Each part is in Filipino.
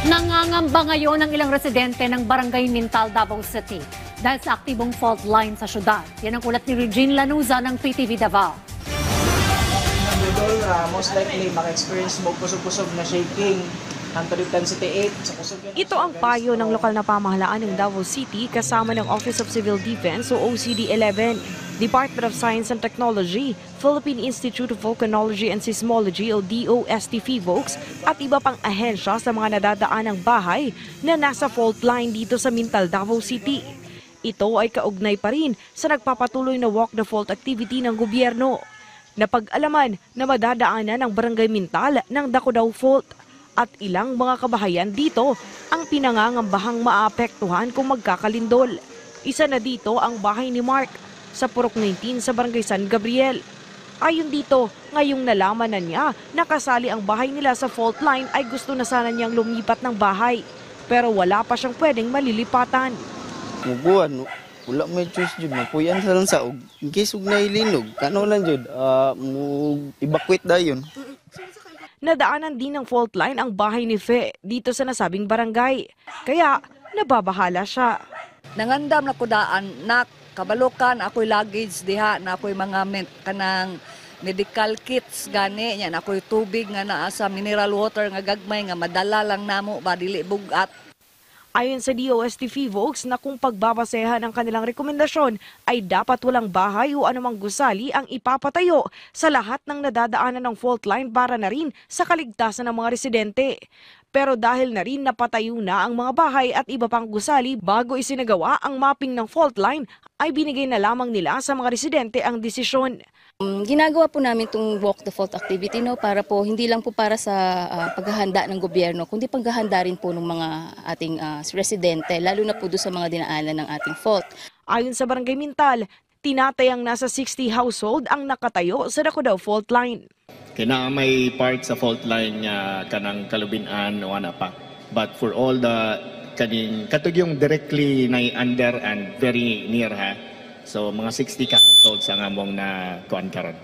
Nangangamba ngayon ang ilang residente ng Barangay Mintal, Davao City dahil sa aktibong fault line sa syudad. Yan ang ulat ni Regine Lanuza ng PTV Davao. Most likely maka-experience mo kusog-kusog na shaking. Ito ang payo ng lokal na pamahalaan ng Davao City kasama ng Office of Civil Defense o OCD-11, Department of Science and Technology, Philippine Institute of Volcanology and Seismology o DOST-PHIVOLCS at iba pang ahensya sa mga nadadaan ng bahay na nasa fault line dito sa Mintal, Davao City. Ito ay kaugnay pa rin sa nagpapatuloy na walk the fault activity ng gobyerno. Napag-alaman na madadaanan ng Barangay Mintal ng Dacodaw Fault. At ilang mga kabahayan dito ang pinangangambahang maapektuhan kung magkakalindol. Isa na dito ang bahay ni Mark sa Purok 19 sa Barangay San Gabriel. Ayon dito, ngayong nalaman na niya na kasali ang bahay nila sa fault line ay gusto na sana niyang lumipat ng bahay. Pero wala pa siyang pwedeng malilipatan. Mubuan, wala may choice dyan. Mapuyan sa lang saog. In case huwag na ilinog, kano lang dyan, evacuate na yun. Nadaanan din ng fault line ang bahay ni Fe dito sa nasabing barangay. Kaya nababahala siya. Nangandam na kudaan na kabalukan ako'y luggage diha na ako'y mga kanang medical kits gani nya na ako'y tubig nga naa sa mineral water nga gagmay nga madala lang namo ba dili bugat. Ayon sa DOST-PHIVOLCS na kung pagbabasehan ang kanilang rekomendasyon ay dapat walang bahay o anumang gusali ang ipapatayo sa lahat ng nadadaanan ng fault line para na rin sa kaligtasan ng mga residente. Pero dahil na rin napatayo na ang mga bahay at iba pang gusali bago isinagawa ang mapping ng fault line ay binigay na lamang nila sa mga residente ang desisyon. Ginagawa po namin itong walk the fault activity para po hindi lang po para sa paghahanda ng gobyerno kundi paghahanda rin po ng mga ating residente lalo na po doon sa mga dinaanan ng ating fault. Ayon sa Barangay Mintal, tinatayang nasa 60 household ang nakatayo sa Dacodaw fault line. Kaya may part sa fault line nga kanang kalubinan o ano pa. But for all the katug yung directly na under and very near so mga 60 ka households ang among na kuan karon.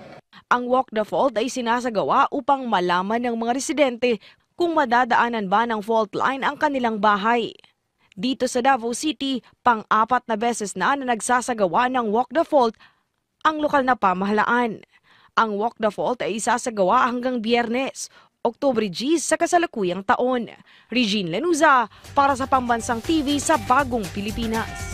Ang walk the fault ay sinasagawa upang malaman ng mga residente kung madadaanan ba ng fault line ang kanilang bahay. Dito sa Davao City, pang-apat na beses na nagsasagawa ng walk the fault ang lokal na pamahalaan. Ang walk the fault ay isasagawa hanggang Biyernes, Oktubre G sa kasalukuyang taon. Regine Lanuza para sa Pambansang TV sa Bagong Pilipinas.